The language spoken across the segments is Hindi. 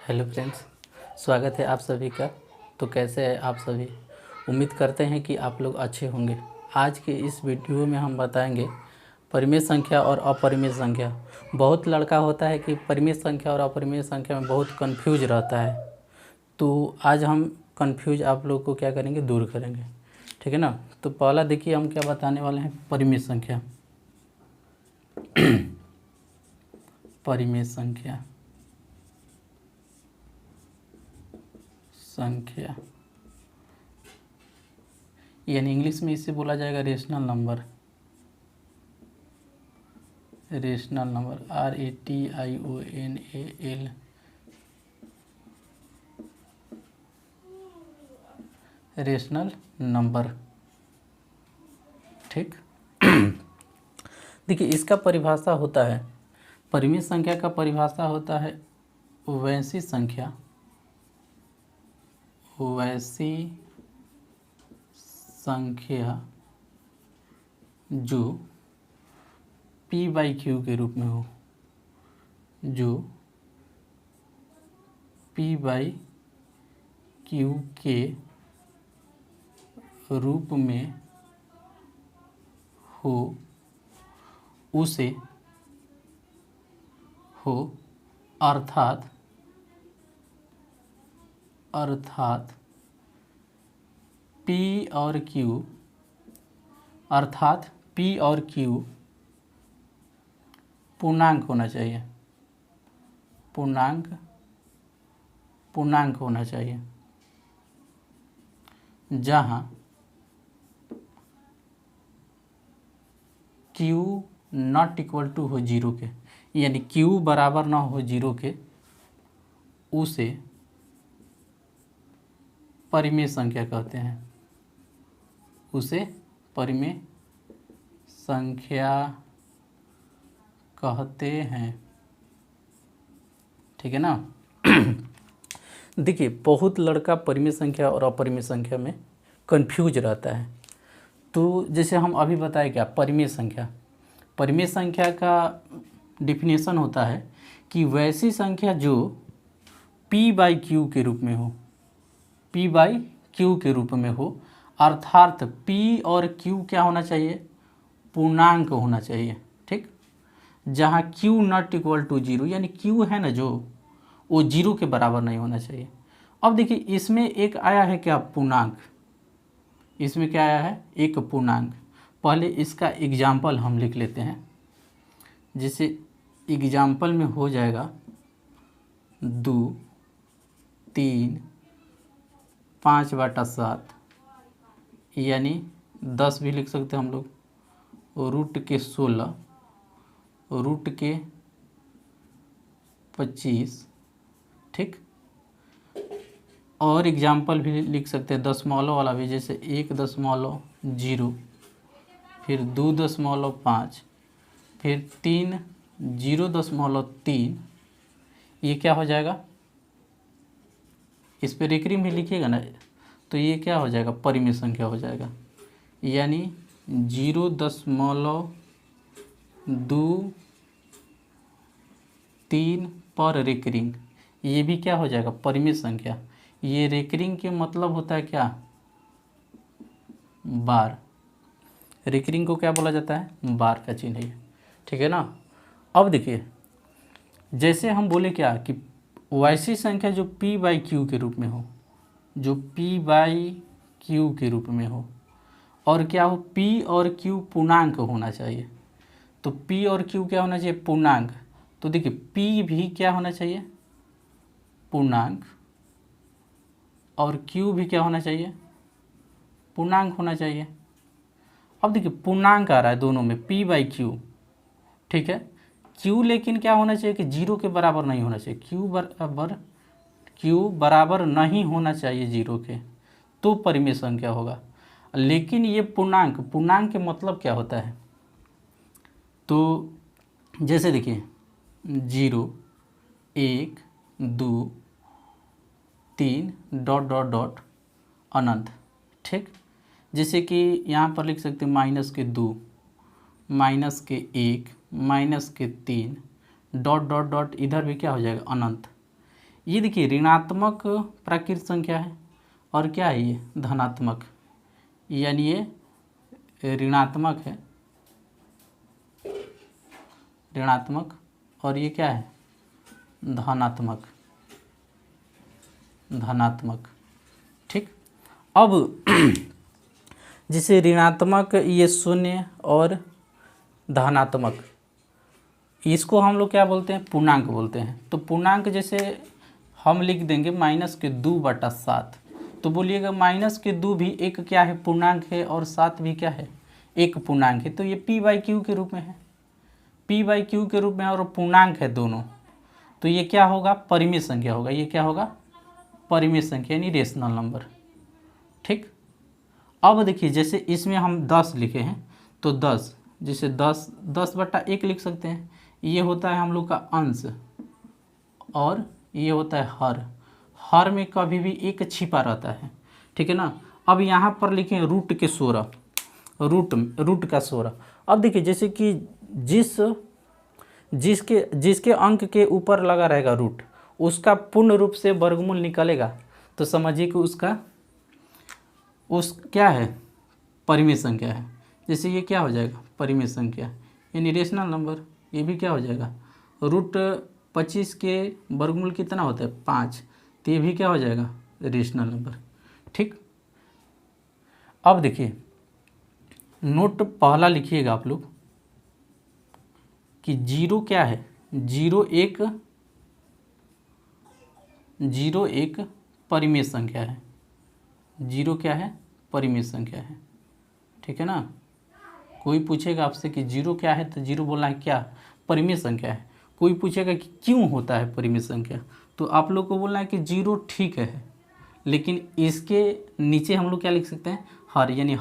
हेलो फ्रेंड्स, स्वागत है आप सभी का। तो कैसे हैं आप सभी? उम्मीद करते हैं कि आप लोग अच्छे होंगे। आज के इस वीडियो में हम बताएंगे परिमेय संख्या और अपरिमेय संख्या। बहुत लड़का होता है कि परिमेय संख्या और अपरिमेय संख्या में बहुत कंफ्यूज रहता है। तो आज हम कंफ्यूज आप लोग को क्या करेंगे, दूर करेंगे। ठीक है ना। तो पहला देखिए हम क्या बताने वाले हैं, परिमेय संख्या। परिमेय संख्या यानी इंग्लिश में इसे बोला जाएगा rational number. RATIONAL, rational number. ठीक। देखिए इसका परिभाषा होता है, परिमेय संख्या का परिभाषा होता है वैसी संख्या जो P/Q के रूप में हो, जो P/Q के रूप में हो, उसे हो अर्थात P और Q पूर्णांक होना चाहिए, पूर्णांक होना चाहिए, जहाँ Q नॉट इक्वल टू हो 0 के, यानी Q बराबर ना हो 0 के, उसे परिमेय संख्या कहते हैं, उसे परिमेय संख्या कहते हैं। ठीक है ना। देखिए बहुत लड़का परिमेय संख्या और अपरिमेय संख्या में कंफ्यूज रहता है। तो जैसे हम अभी बताए क्या, परिमेय संख्या का डिफिनेशन होता है कि वैसी संख्या जो P/Q के रूप में हो, P/Q के रूप में हो, अर्थात P और Q क्या होना चाहिए, पूर्णांक होना चाहिए। ठीक। जहाँ Q नॉट इक्वल टू 0, यानी Q है ना जो, वो 0 के बराबर नहीं होना चाहिए। अब देखिए इसमें एक आया है क्या, पूर्णांक। इसमें क्या आया है, एक पूर्णांक। पहले इसका एग्जाम्पल हम लिख लेते हैं। जैसे एग्जाम्पल में हो जाएगा 2, 3, 5/7, यानी 10 भी लिख सकते हैं हम लोग, √16, √25। ठीक। और एग्जाम्पल भी लिख सकते हैं दशमलव वाला भी, जैसे 1.0, फिर 2.5, फिर 3, 0.3। ये क्या हो जाएगा, इस पर रेकरिंग भी लिखिएगा ना, तो ये क्या हो जाएगा, परिमेय संख्या हो जाएगा। यानी 0.23 पर रेकरिंग, ये भी क्या हो जाएगा, परिमेय संख्या। ये रेकरिंग के मतलब होता है क्या, बार। रेकरिंग को क्या बोला जाता है, बार का चिन्ह है। ठीक है ना। अब देखिए जैसे हम बोले क्या कि वैसी संख्या जो P/Q के रूप में हो, जो P/Q के रूप में हो, और क्या हो, P और Q पूर्णांक होना चाहिए। तो P और Q क्या होना चाहिए, पूर्णांक। तो देखिए P भी क्या होना चाहिए, पूर्णांक, और Q भी क्या होना चाहिए, पूर्णांक होना चाहिए। अब देखिए पूर्णांक आ रहा है दोनों में, P/Q। ठीक है। Q लेकिन क्या होना चाहिए कि 0 के बराबर नहीं होना चाहिए, Q बराबर नहीं होना चाहिए 0 के, तो परिमेय संख्या होगा। लेकिन ये पूर्णांक के मतलब क्या होता है, तो जैसे देखिए 0, 1, 2, 3 ... अनंत। ठीक। जैसे कि यहाँ पर लिख सकते हैं -2, -1, -3 ... इधर भी क्या हो जाएगा, अनंत। ये देखिए ऋणात्मक प्राकृत संख्या है और क्या है ये धनात्मक, यानी ये ऋणात्मक है, ऋणात्मक, और ये क्या है धनात्मक, धनात्मक। ठीक, अब जैसे ऋणात्मक ये शून्य और धनात्मक, इसको हम लोग क्या बोलते हैं पूर्णांक बोलते हैं। तो पूर्णांक जैसे हम लिख देंगे -2/7, तो बोलिएगा -2 भी एक क्या है पूर्णांक है और 7 भी क्या है एक पूर्णांक है। तो ये p/q के रूप में है, p/q के रूप में और पूर्णांक है दोनों, तो ये क्या होगा परिमेय संख्या होगा, ये क्या होगा परिमेय संख्या यानी रेशनल नंबर। ठीक, अब देखिए जैसे इसमें हम 10 लिखे हैं तो 10 जैसे 10/1 लिख सकते हैं, ये होता है हम लोग का अंश और ये होता है हर में कभी भी एक छिपा रहता है। ठीक है ना। अब यहाँ पर लिखें रूट के 16, रूट का 16। अब देखिए जैसे कि जिसके अंक के ऊपर लगा रहेगा रूट, उसका पूर्ण रूप से वर्गमूल निकलेगा, तो समझिए कि उस क्या है परिमेय संख्या है। जैसे ये क्या हो जाएगा परिमेय संख्या यानी रेशनल नंबर, ये भी क्या हो जाएगा √25 के वर्गमूल कितना होता है 5, तो ये भी क्या हो जाएगा रेशनल नंबर। ठीक, अब देखिए नोट पहला लिखिएगा आप लोग कि 0 क्या है 0 एक परिमेय संख्या है, 0 क्या है परिमेय संख्या है। ठीक है ना। कोई पूछेगा आपसे कि 0 क्या है तो 0 बोलना है क्या परिमेय संख्या है। कोई पूछेगा कि क्यों होता है परिमेय संख्या, तो आप लोग को बोलना है कि 0 ठीक है, लेकिन इसके नीचे हम लोग क्या लिख सकते हैं हर, यानी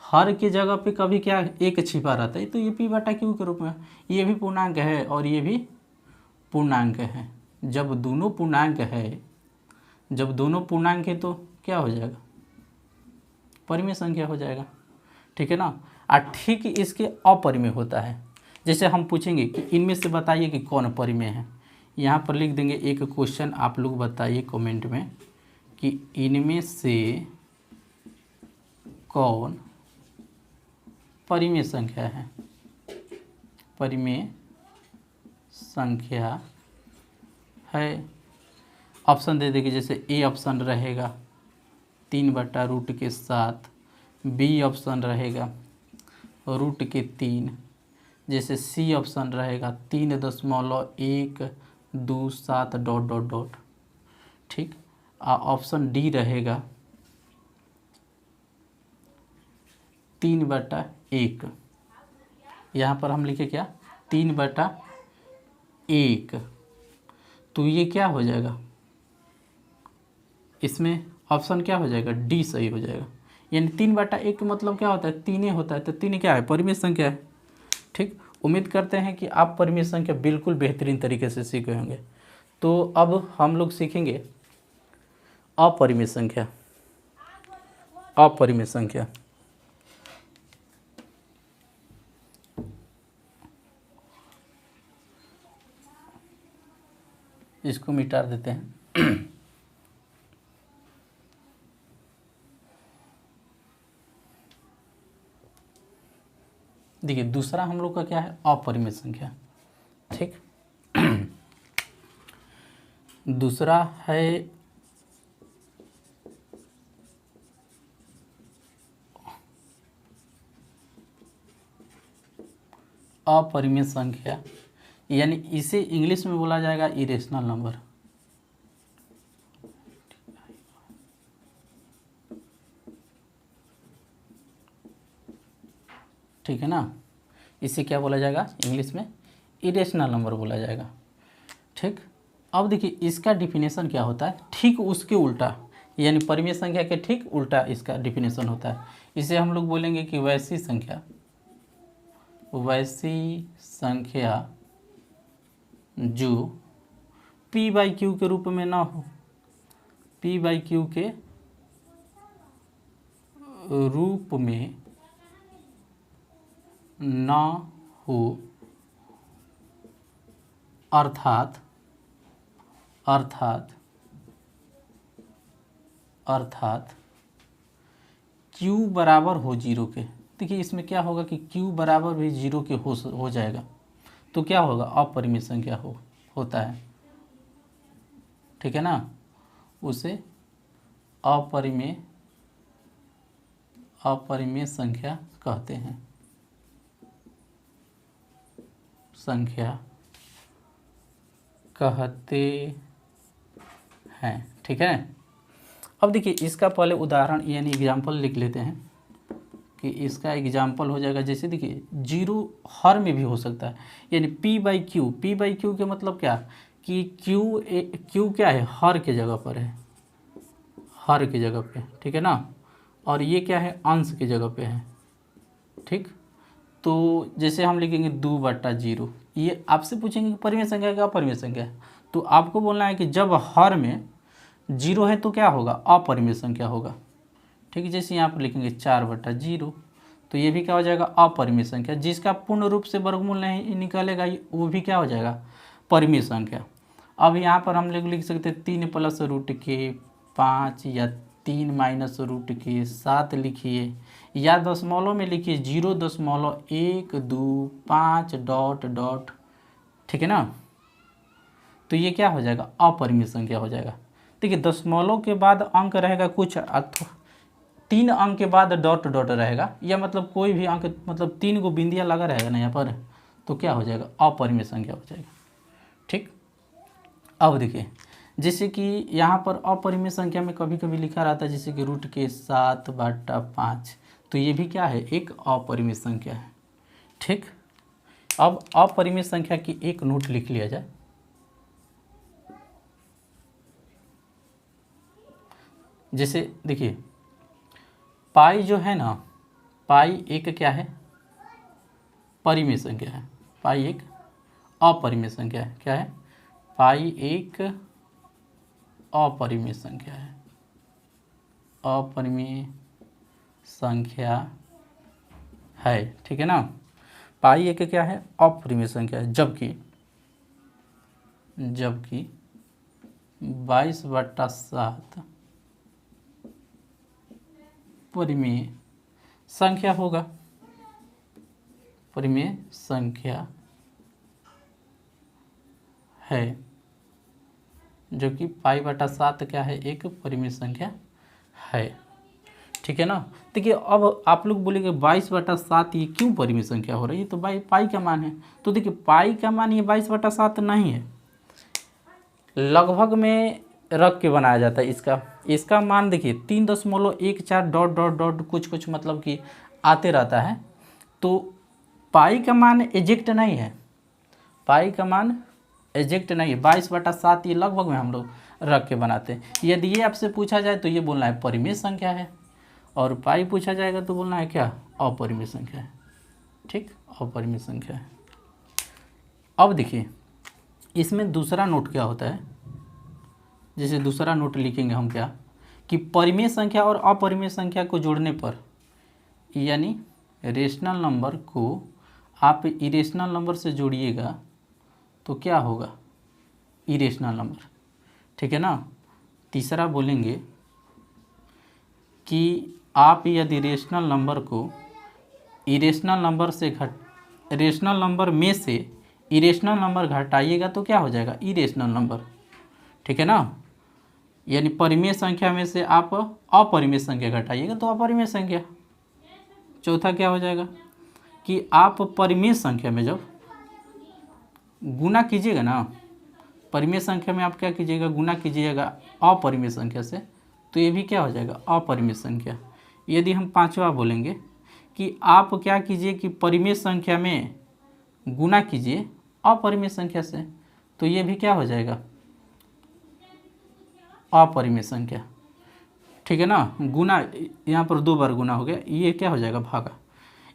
हर के जगह पे कभी क्या एक छिपा रहता है, तो ये p/q के रूप में ये भी पूर्णांक है और ये भी पूर्णांक है। जब दोनों पूर्णांक है तो क्या हो जाएगा परिमेय संख्या हो जाएगा। ठीक है ना। ठीक इसके अपरिमेय होता है। जैसे हम पूछेंगे कि इनमें से बताइए कि कौन परिमेय है, यहाँ पर लिख देंगे एक क्वेश्चन, आप लोग बताइए कमेंट में कि इनमें से कौन परिमेय संख्या है, परिमेय संख्या है। ऑप्शन दे देंगे, जैसे ए ऑप्शन रहेगा 3/√7, बी ऑप्शन रहेगा √3, जैसे सी ऑप्शन रहेगा 3.127 ... ठीक, ऑप्शन डी रहेगा 3/1। यहाँ पर हम लिखे क्या 3/1, तो ये क्या हो जाएगा इसमें ऑप्शन क्या हो जाएगा डी सही हो जाएगा। यानी 3/1 मतलब क्या होता है 3 होता है, तो 3 क्या है परिमेय संख्या है। ठीक, उम्मीद करते हैं कि आप परिमेय संख्या बिल्कुल बेहतरीन तरीके से सीखे होंगे। तो अब हम लोग सीखेंगे अपरिमेय संख्या। अपरिमेय संख्या इसको मिटा देते हैं। देखिए दूसरा हम लोग का क्या है अपरिमेय संख्या। ठीक, दूसरा है अपरिमेय संख्या, यानी इसे इंग्लिश में बोला जाएगा इरेशनल नंबर। ठीक है ना, इसे क्या बोला जाएगा इंग्लिश में इरेशनल नंबर बोला जाएगा। ठीक, अब देखिए इसका डिफिनेशन क्या होता है ठीक उसके उल्टा, यानी परिमेय संख्या के ठीक उल्टा इसका डिफिनेशन होता है। इसे हम लोग बोलेंगे कि वैसी संख्या जो p/q के रूप में ना हो, p/q के रूप में ना हो, अर्थात अर्थात q बराबर हो 0 के। देखिए इसमें क्या होगा कि q बराबर भी 0 के हो जाएगा, तो क्या होगा, अपरिमेय संख्या होता है, ठीक है ना, उसे अपरिमेय संख्या कहते हैं, ठीक है। अब देखिए इसका पहले उदाहरण यानी एग्जाम्पल लिख लेते हैं कि इसका एग्जाम्पल हो जाएगा, जैसे देखिए 0 हर में भी हो सकता है, यानी p/q के मतलब क्या कि q क्या है, हर के जगह पर है, हर की जगह पे, ठीक है ना, और ये क्या है, अंश की जगह पे है, ठीक। तो जैसे हम लिखेंगे 2/0, ये आपसे पूछेंगे कि परिमेय संख्या क्या, अपरिमेय संख्या है, तो आपको बोलना है कि जब हर में 0 है तो क्या होगा, अपरिमेय संख्या होगा, ठीक है। जैसे यहाँ पर लिखेंगे 4/0, तो ये भी क्या हो जाएगा, अपरिमेय संख्या, जिसका पूर्ण रूप से वर्गमूल नहीं निकलेगा वो भी क्या हो जाएगा, परिमेय संख्या। अब यहाँ पर हम लोग लिख सकते हैं 3 + √5 या 3 - √7 लिखिए, या दशमलव में लिखिए 0.125 ... ठीक है ना, तो ये क्या हो जाएगा, अपरिमेय संख्या हो जाएगा। देखिए दशमलव के बाद अंक रहेगा कुछ, 3 अंक के बाद डॉट रहेगा, या मतलब कोई भी अंक, मतलब 3 गो बिंदियाँ लगा रहेगा ना यहाँ पर, तो क्या हो जाएगा, अपरिमेय संख्या हो जाएगा, ठीक। अब देखिए जैसे कि यहाँ पर अपरिमेय संख्या में कभी कभी लिखा रहता है जैसे कि √7/5, तो ये भी क्या है, एक अपरिमेय संख्या है, ठीक। अब अपरिमेय संख्या की एक नोट लिख लिया जाए, जैसे देखिए पाई जो है ना, पाई एक क्या है, परिमेय संख्या है, पाई एक अपरिमेय संख्या है, क्या है, पाई एक अपरिमेय संख्या है, अपरिमेय संख्या है, ठीक है ना। पाई एक क्या है, अपरिमेय संख्या है, जबकि 22/7 परिमेय संख्या होगा, परिमेय संख्या है, जो कि π/7 क्या है, एक परिमेय संख्या है, ठीक है ना। देखिए अब आप लोग बोलेंगे 22/7 ये क्यों परिमेय संख्या हो रही है, तो पाई का मान है, तो देखिए पाई का मान ये 22/7 नहीं है, लगभग में रख के बनाया जाता है इसका मान देखिए 3.14 ... कुछ मतलब कि आते रहता है, तो पाई का मान एग्जैक्ट नहीं है, पाई का मान एग्जैक्ट नहीं है, 22/7 ये लगभग में हम लोग रख के बनाते हैं। यदि ये आपसे पूछा जाए तो ये बोलना है परिमेय संख्या है, और पाई पूछा जाएगा तो बोलना है क्या, अपरिमेय संख्या है, ठीक, अपरिमेय संख्या है। अब देखिए इसमें दूसरा नोट क्या होता है, जैसे दूसरा नोट लिखेंगे हम क्या, कि परिमेय संख्या और अपरिमेय संख्या को जोड़ने पर, यानी रेशनल नंबर को आप इरेशनल नंबर से जोड़िएगा तो क्या होगा, इरेशनल नंबर, ठीक है ना। तीसरा बोलेंगे कि आप यदि रेशनल नंबर को इरेशनल नंबर में से इरेशनल नंबर घटाइएगा तो क्या हो जाएगा, इरेशनल नंबर, ठीक है ना। यानी परिमेय संख्या में से आप अपरिमेय संख्या घटाइएगा तो अपरिमेय संख्या। चौथा क्या हो जाएगा कि आप परिमेय संख्या में जब गुना कीजिएगा ना, परिमेय संख्या में आप क्या कीजिएगा, गुना कीजिएगा अपरिमेय संख्या से, तो ये भी क्या हो जाएगा, अपरिमेय संख्या। यदि हम पांचवा बोलेंगे कि आप क्या कीजिए कि परिमेय संख्या में गुना कीजिए अपरिमेय संख्या से, तो ये भी क्या हो जाएगा, अपरिमेय संख्या, ठीक है ना। गुना यहाँ पर 2 बार गुना हो गया, ये क्या हो जाएगा, भागा।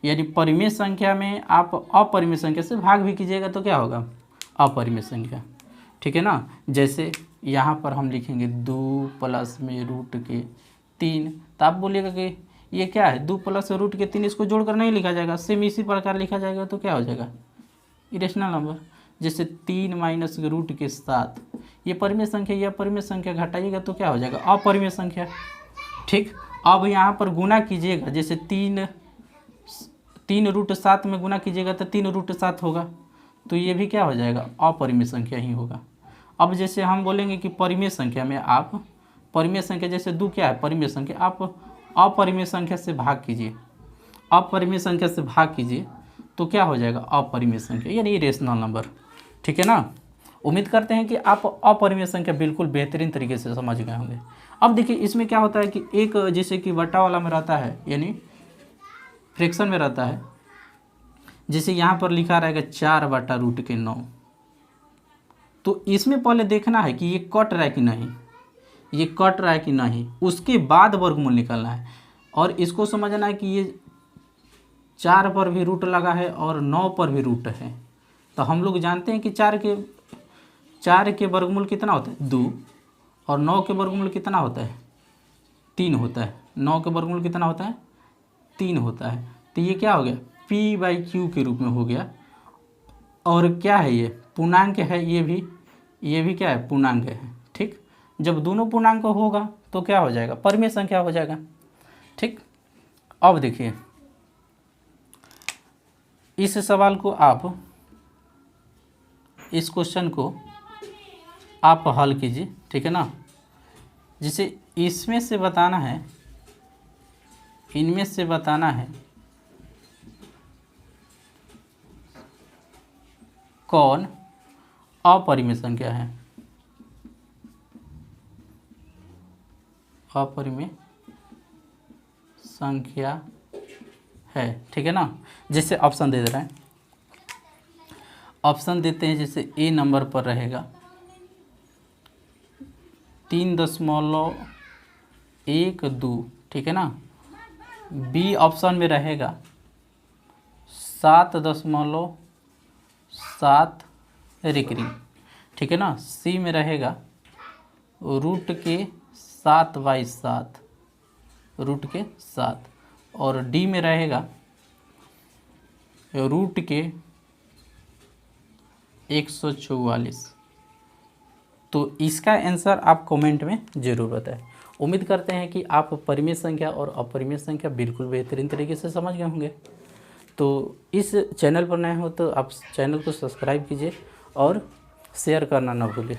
यानी परिमेय संख्या में आप अपरिमेय संख्या से भाग भी कीजिएगा तो क्या होगा, अपरिमेय संख्या, ठीक है ना। जैसे यहाँ पर हम लिखेंगे 2 + √3, तो आप बोलिएगा कि ये क्या है, 2 + √3, इसको जोड़कर नहीं लिखा जाएगा, सेम इसी प्रकार लिखा जाएगा तो क्या हो जाएगा, इरेशनल नंबर। जैसे 3 माइनस रूट के 7, ये परिमेय संख्या, यह परिमेय संख्या घटाइएगा तो क्या हो जाएगा, अपरिमेय संख्या। ठीक, अब यहाँ पर गुना कीजिएगा, जैसे 3 रूट 7 में गुना कीजिएगा तो 3 रूट 7 होगा, तो ये भी क्या हो जाएगा, अपरिमेय संख्या ही होगा। अब जैसे हम बोलेंगे कि परिमेय संख्या में आप परिमेय संख्या, जैसे 2 क्या है परिमेय संख्या, आप अपरिमेय संख्या से भाग कीजिए, अपरिमेय संख्या से भाग कीजिए तो क्या हो जाएगा, अपरिमेय संख्या यानी रेशनल नंबर। ठीक है ना। उम्मीद करते हैं कि आप अपरिमेय संख्या बिल्कुल बेहतरीन तरीके से समझ गए होंगे। अब देखिए इसमें क्या होता है कि एक जैसे कि बटा वाला में रहता है यानी फ्रैक्शन में रहता है, जैसे यहाँ पर लिखा रहेगा 4/√9, तो इसमें पहले देखना है कि ये कट रहा है कि नहीं, ये कट रहा है कि नहीं, उसके बाद वर्गमूल निकालना है। और इसको समझना है कि ये 4 पर भी रूट लगा है और 9 पर भी रूट है, तो हम लोग जानते हैं कि 4 के वर्गमूल कितना होता है 2, और 9 के वर्गमूल कितना होता है 3 होता है। 9 के वर्गमूल कितना होता है 3 होता है। तो ये क्या हो गया, p/q के रूप में हो गया। और क्या है ये पूर्णांक है, ये भी क्या है पूर्णांक है। ठीक, जब दोनों पूर्णांक होगा तो क्या हो जाएगा, परिमेय संख्या हो जाएगा। ठीक, अब देखिए इस सवाल को आप, इस क्वेश्चन को आप हल कीजिए। ठीक है ना। जिसे इसमें से बताना है, इनमें से बताना है कौन अपरिमेय संख्या है, अपरिमेय संख्या है। ठीक है ना। जैसे ऑप्शन दे रहे हैं, ऑप्शन देते हैं, जैसे ए नंबर पर रहेगा 3.12। ठीक है ना। बी ऑप्शन में रहेगा 7.7 रिकरिंग। ठीक है ना। सी में रहेगा रूट के 7/7, रूट के 7, और डी में रहेगा रूट के 144। तो इसका आंसर आप कमेंट में ज़रूर बताएं। उम्मीद करते हैं कि आप परिमेय संख्या और अपरिमेय संख्या बिल्कुल बेहतरीन तरीके से समझ गए होंगे। तो इस चैनल पर नए हो तो आप चैनल को सब्सक्राइब कीजिए और शेयर करना ना भूलिए।